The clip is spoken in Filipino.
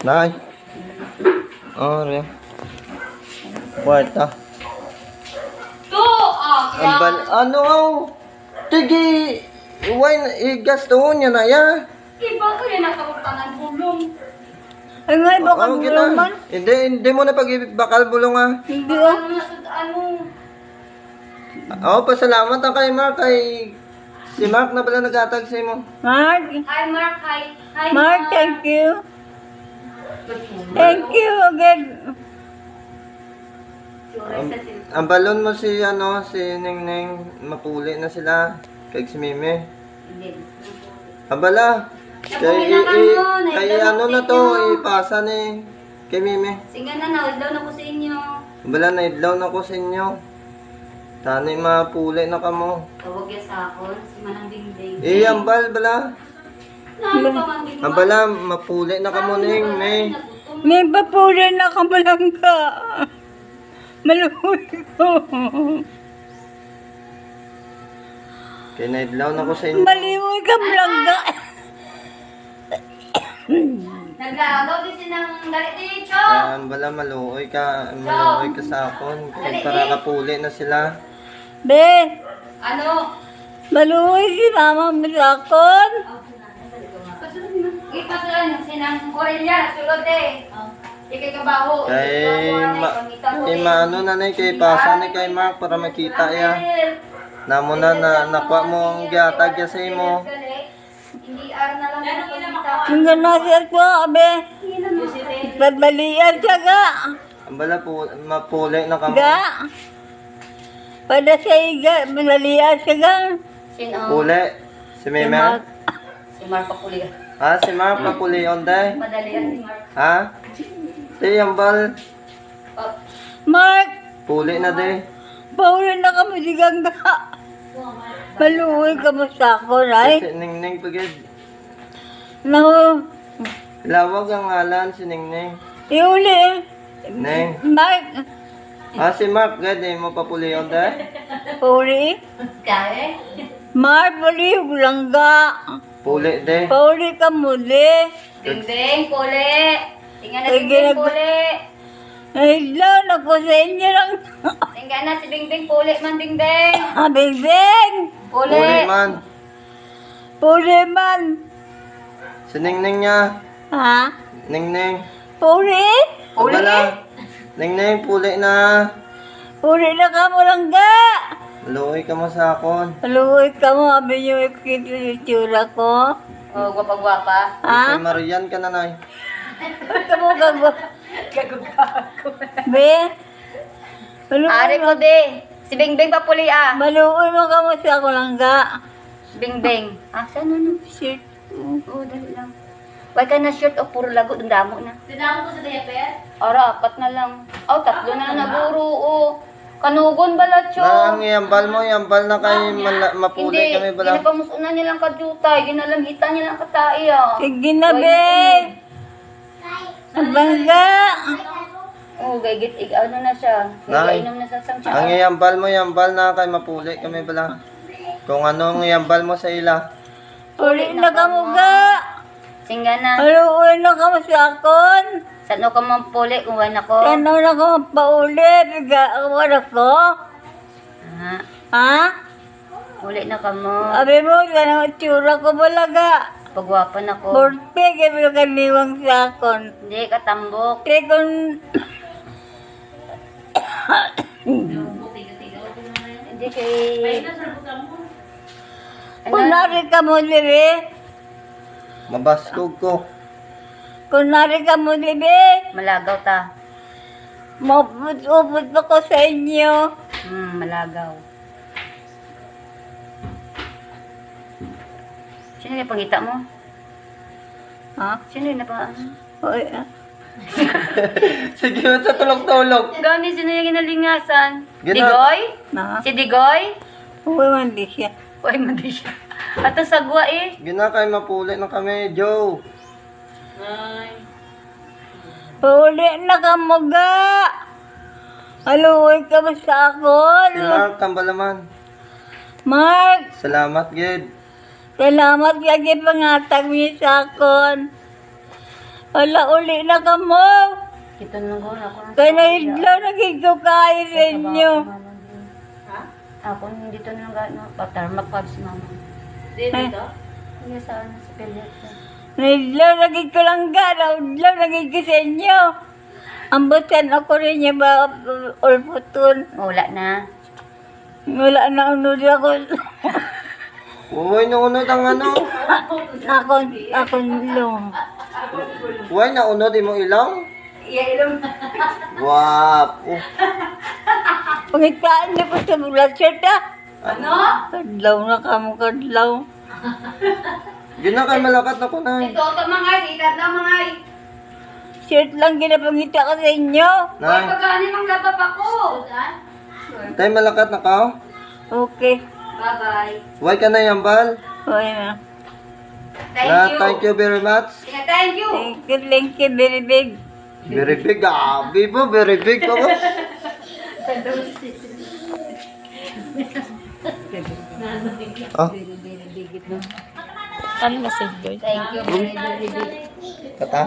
Nay. Oh, Ria. Kwarta. Ano? Tigi. Wine, gasto niya na ya. Iba ko yan nakarutangan bulong. Ay nga, baka bulong man. Hindi mo na bakal bulong ah. Hindi Ano na sa ano? Pasalamat ang kay Mark. Si Mark na pala nag-atag sa mo. Mark. Hi Mark, hi. Hi Mark, thank you. Thank you again. Ang balon mo si Ningning, mapuli na sila. Kay si Mimi. Abala. Kay ano na to, ipasa ni kay Mimi. Sige na, idlaw na ko sa inyo. Abala na idlaw na ko sa inyo. Tanay mapuli na kamo. Tawag ya sa akon, si Manang Bingbing. Ambal bala. Abala mapuli na kamo ning May. May papuri na kamalangga. Maluwi ko. Kay naidlaw na ko sa inyo. Maliwi ka malangga. Naglagaw din sinang galit dito. Ambala maluoy ka sa akon. Kay para kapuli na sila. Be, Ano? maluwi si mama Milakon. Ipasulan yung sinang Corellia, sulod eh. Ikay kabaho. Kay maano na kay pasa ni kay Mark para makita ya. Namo na nakuha mo ang giatag ya sa imo. Hindi ar na lang nakita. Ang ganasir ko, abe. Badbalian siya ga. Ambala po mapuli na kamo. Ga. Pada siya iga, malalian siya ga. Sino? Puli. Si Meme. Si Mark Papuliga. Si Mark mapuli on day. Madalian si Mark. Si ambal Mark, puli na de. paulan na kami si Gangga. Maluwi ka mo sa ako, right? Si Ningning pagid. No, Lawag ang ngalan si Ningning. iuli. Ning. Mark, Si Mark gade mo papuli on day. pauli. Kaya? Mark, pauli, Gangga. Puli de. Pauli ka muli. Bingbing, puli. Tingnan na Ay, Bingbing, puli. Ay, lang, ako sa inyo lang. Tingnan na si Bingbing, puli man Bingbing. Bing-bing! Puli. Puli man. Puli man. Si Ningning niya. Ha? Ningning. Puli? Puli? Abala. Ningning puli na. Puli na ka mo lang ga. Luoy ka mo sa akon. Paluwi ka mo, sabi niyo ikita yung tsura ko. Oh, gwapa-gwapa. Ha? Si Marian ka na nay. Ba't ka mo gagwa? Be? Ari ko di. Si Bingbing papuli ah. Maluwi mo ka mo sa ako lang ga. Bingbing. Saan ano? Shit. Oo, dali lang. Why ka na shirt o puro lago, damo na. Damo ko sa diaper? Ara, 4 na lang. 3 na lang naguro. Kanugon bala, Cho. Nang yambal mo, yambal na kay mapuli kami bala. Hindi, ginapamusunan niya lang kajutay. Ginalamhitan niya lang katai ah. Sige na, be. Bangga. Oo, gagit. Ano na siya. Nay. Nainom na sa sang Ang yambal mo, yambal na kay mapuli kami bala. Kung anong yambal mo sa ila. Puli na ka mo ga. Singa na. Maluwi na ka mo sa akon. Saan ka mampuli kung wala ko? Ano na ka pauli? Biga ako na ko. Ha? Uli na ka mo. Abi mo, ganang itsura ko balaga. Pagwapan ako. Burpe, kaya kaniwang sa akon. Hindi, katambok. Kaya kung... Hindi kay... Kunwari ka mo, Libe. Mabaskog ko. Kunwari ka mo, Libe. Malagaw ta. Maput-upot pa ko sa inyo. Malagaw. Sino yung pangita mo? Ha? Sino yung napa... Oy, ah. Sige, sa tulog-tulog. Gani, sino yung ginalingasan? Gina- Digoy? Na? Si Digoy? Uy, mandi siya. Uy, mandi siya. Ato sagwa eh. Gina kay mapuli na kami, Joe. Pauli na ka mo, ga. Haluwi ka ba sa akon? Si Mark, kambalaman. Mark, Salamat, Gid. Salamat kaya pangatag niyo sa akon. Wala uli na ka mo. Kito nang gawin ako. Kaya naidlaw nagigko kayo sa inyo. Ako dito na lang gano'n. Patarmak pa si mama. Dito? Hindi sa ano sa pilit. Naidlaw nagigko lang ka. Naidlaw nagigko sa inyo. Ambutan ako rin niya ba ulputun. Wala na. Wala na unod ako. Uy, naunod ang ano. Akong ilong. Uy, naunod imong ilong. Wapo. Pangitaan niyo po sa blood shirt Ano? Kadlaw na kamo kadlaw. Yun na kay malakat na ko na. Toto mga ikat na mga Shirt lang ginapangita ko sa inyo. Nay, pagkani mang labap ako. tay malakat na ka. Okay. Bye-bye. Uy ka na yambal. Okay na. Thank you very much. Thank you. Thank you, very big. Very big, abi po, very big ako. Ah, Ano message, boy? Thank you. kata.